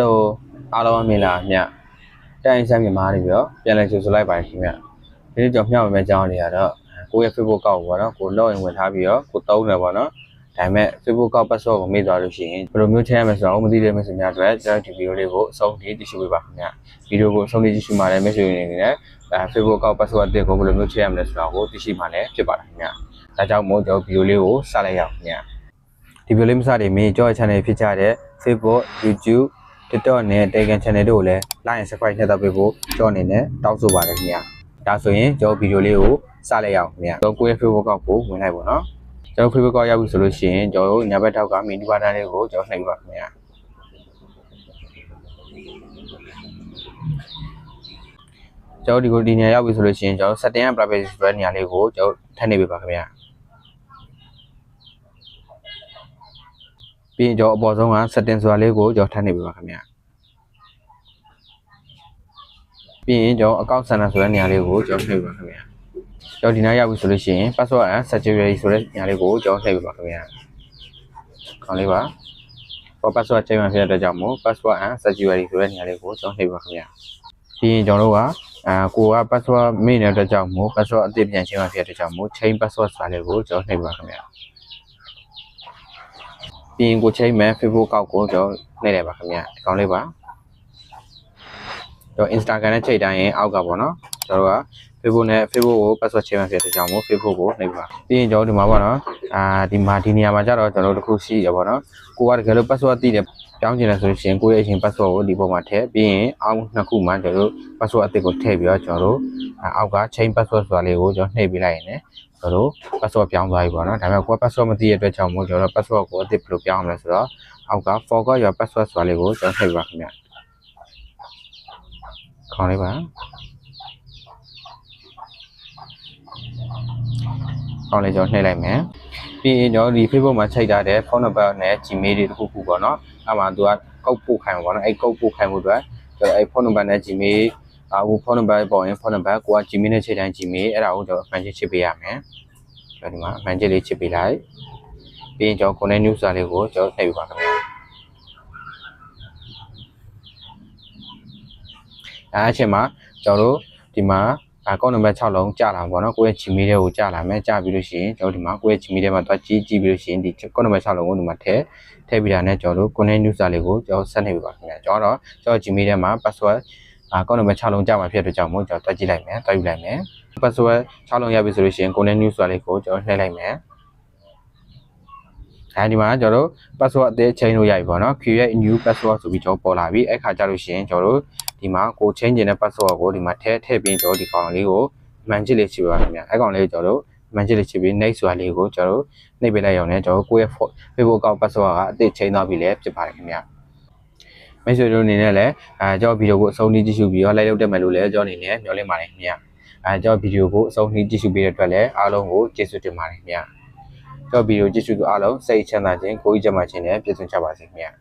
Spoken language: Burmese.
Hello အားလုံးမင်္ဂလာမြတ်တိုင်းဆန်းမြန်မာနေပြီးတော့ပြန်လည်ကြိုဆိုလိုက်ပါတယ်ခင်ဗျဒီနေ့ကျွန်တော်မျှဝေမယ့်အကြောင်းလေးကတော့ကိုယ့်ရဲ့ Facebook ကောက်ပေါ့နော်ကို login ဝင်ထားပြီးတော့ကိုသုံးတယ်ပေါ့နော်ဒါပေမဲ့ Facebook ကောက် password ကိုမေ့သွားလို့ရှိရင်ဘယ်လိုမျိုးထည့်ရမလဲဆိုတော့မသိတဲ့မိတ်ဆွေများအတွက်ကျွန်တော်ဒီဗီဒီယိုလေးကိုအဆုံးထိကြည့်ရှုပေးပါခင်ဗျဗီဒီယိုကိုအဆုံးထိကြည့်ရှုမှလည်းမိတ်ဆွေတွေအနေနဲ့Facebook ကောက် password အသစ်ကိုဘယ်လိုမျိုးထည့်ရမလဲဆိုတာကိုသိရှိမှလည်းဖြစ်ပါတယ်ခင်ဗျဒါကြောင့်မို့ကျွန်တော်ဗီဒီယိုလေးကိုစလိုက်ရအောင်ခင်ဗျဒီဗီဒီယိုလေးမစတင်မီကျွန်တော် channel ဖြစ်ကြတဲ့ Facebook YouTube TikTok နဲ့ Telegram channel တို့ကိုလည်း like and subscribe နှိပ်တော့ပေးဖို့ကျွန်တော်အနေနဲ့တောင်းဆိုပါတယ်ခင်ဗျာဒါဆိုရင်ကျွန်တော်ဗီဒီယိုလေးကိုစလိုက်ရအောင်ခင်ဗျာကျွန်တော်ကိုယ့်ရဲ့ Facebook ကောက်ကိုဝင်လိုက်ပါတော့ကျွန်တော် Facebook ကောက်ရောက်ပြီဆိုလို့ရှိရင်ကျွန်တော်ညာဘက်ထောက်ကမီနီဘာတန်းလေးကိုကျွန်တော်နှိပ်ပါခင်ဗျာကျွန်တော်ဒီနေရာရောက်ပြီဆိုလို့ရှိရင်ကျွန်တော် setting and privacy ဆိုတဲ့နေရာလေးကိုကျွန်တော်ထည့်နေပေးပါခင်ဗျာပြီးရင်ကျွန်တော်အပေါ်ဆုံးက setting ဆိုတာလေးကိုကျွန်တော်ထည့်နေပေးပါခင်ဗျာပြီးရင်ကျွန်တော် account center ဆိုတဲ့နေရာလေးကိုကျွန်တော်ထည့်ပေးပါခင်ဗျာကျွန်တော်ဒီနားရောက်ပြီဆိုလို့ရှိရင် password and security ဆိုတဲ့နေရာလေးကိုကျွန်တော်ထည့်ပေးပါခင်ဗျာခေါင်းလေးပါpassword ချိန်မှဖြစ်တဲ့အတွက်ကြောင့်မို့ password and security ဆိုတဲ့နေရာလေးကိုကျွန်တော်ထည့်ပေးပါခင်ဗျာပြီးရင်ကျွန်တော်တို့ကကိုက password မေ့နေတဲ့အတွက်ကြောင့်မို့ password အသစ်ပြန်ချိန်မှဖြစ်တဲ့အတွက်ကြောင့်မို့ change password ဆိုတာလေးကိုကျွန်တော်ထည့်ပေးပါခင်ဗျာပြီးရင်ကိုချိန်မဲ့ Facebook ကောက်ကိုကျွန်တော်နှိပ်လိုက်ပါခင်ဗျာဒီကောင်လေးပါကျွန်တော် Instagram နဲ့ချိန်တိုင်းရင်အောက်ကပေါ့နော်ကျွန်တော်တို့က Facebook နဲ့ Facebook ကို password ချိန်မှဖြစ်တဲ့ကြောင့်မို့ Facebook ကိုနှိပ်ပါပြီးရင်ကျွန်တော်ဒီမှာပေါ့နော်ဒီနေရာမှာကျတော့ကျွန်တော်တို့တစ်ခုရှိရပေါ့နော်ကိုကတကယ်လို့ password သိတယ်ပြောင်းချင်တယ်ဆိုလို့ရှိရင်ကိုရဲ့အရင် password ကိုဒီပေါ်မှာထည့်ပြီးရင်အောက်နှစ်ခုမှာကျွန်တော်တို့ password အသစ်ကိုထည့်ပြီးတော့ကျွန်တော်တို့အောက်က change password ဆိုတာလေးကိုကျွန်တော်နှိပ်ပေးလိုက်ရင်လည်းကျွန်တော်တို့ password ပြောင်းသွားပြီပေါ့နော်ဒါပေမဲ့ကိုက password မသိတဲ့အတွက်ကြောင့်မို့ကျွန်တော်တို့ password ကိုအသစ်ဘယ်လိုပြောင်းမလဲဆိုတော့အောက်က forgot your password ဆိုတာလေးကိုကျွန်တော်နှိပ်ပါခင်ဗျခေါင်းလေးပါခေါင်းလေးကျွန်တော်နှိပ်လိုက်မယ်ပြီးရင်ကျွန်တော်ဒီ Facebook မှာချိန်ထားတဲ့ phone number နဲ့ Gmail တွေတခုခုပေါ့နော်အဲ့မှာသူကကုတ်ပို့ခိုင်းပါပေါ့နော်အဲ့ကုတ်ပို့ခိုင်းမှုအတွက်အဲ့ phone number နဲ့ Gmail ဖုန်းနံပါတ်ပေါ်ရင်ဖုန်းနံပါတ်ကိုက Gmail နဲ့ချိန်တိုင်း Gmail အဲ့ဒါကိုကျွန်တော်အမှန်ချစ်ပေးရမယ်ဒီမှာအမှန်ချစ်လေးချစ်ပေးလိုက်ပြီးရင်ကျွန်တော် connect news စာလေးကိုကျွန်တော်ထည့်ပေးပါခင်ဗျာအဲ့အချိန်မှာကျွန်တော်တို့ဒီမှာကောက်နံပါတ်6လုံးကြာလာမှာပေါ့နော်ကိုယ့်ရဲ့ Gmail တွေကိုကြာလာမယ်ကြာပြီးလို့ရှိရင်ကျွန်တော်ဒီမှာကိုယ့်ရဲ့ Gmail ထဲမှာသွားကြည့်ပြီးလို့ရှိရင်ဒီကောက်နံပါတ်6လုံးကိုဒီမှာထည့်ပြီးတာနဲ့ကျွန်တော်တို့ connect news စာလေးကိုကျွန်တော်ဆက်နေပေးပါခင်ဗျာကျွန်တော် Gmail ထဲမှာ password ကောက်နံပါတ်6လုံးကြာမှာဖြစ်တဲ့ကြောင့်မို့ကျွန်တော်တွက်ကြည့်လိုက်မယ်တွက်ယူလိုက်မယ် password 6လုံးရပြီဆိုလို့ရှိရင် connect news ဆိုတာလေးကိုကျွန်တော်နှိပ်လိုက်မယ်အဲဒီမှာကျွန်တော်တို့ password အသစ်ချိန်လို့ရပြီပေါ့နော် create new password ဆိုပြီးကျွန်တော်ပေါ်လာပြီအဲ့ခါကျလို့ရှိရင်ကျွန်တော်တို့ဒီမှာကို change တဲ့ password ကိုဒီမှာထည့်ပြီးကျွန်တော်ဒီကောင်လေးကိုမှန်ချစ်လေးချစ်ပါခင်ဗျာအဲ့ကောင်လေးကိုကျွန်တော်တို့မှန်ချစ်လေးချစ်ပြီး next ဆိုတာလေးကိုကျွန်တော်တို့နှိပ်ပေးလိုက်ရုံနဲ့ကျွန်တော်တို့ကိုယ့်ရဲ့ Facebook account password ကအသစ်ချိန်သွားပြီလေဖြစ်ပါတယ်ခင်ဗျာမိတ်ဆွေတို့အနေနဲ့လည်းကျွန်တော်ဗီဒီယိုကိုအဆုံးထိကြည့်ရှုပြီးတော့ like လုပ်တက်မယ်လို့လည်းကျွန်တော်အနေနဲ့မျှော်လင့်ပါတယ်ခင်ဗျာကျွန်တော်ဗီဒီယိုကိုအဆုံးထိကြည့်ရှုပေးတဲ့အတွက်လည်းအားလုံးကိုကျေးဇူးတင်ပါတယ်ခင်ဗျာကျွန်တော်ဗီဒီယိုကြည့်ရှုသူအားလုံးစိတ်ချမ်းသာခြင်းကိုယ်ကြီးကျန်းမာခြင်းနဲ့ပြည့်စုံကြပါစေခင်ဗျာ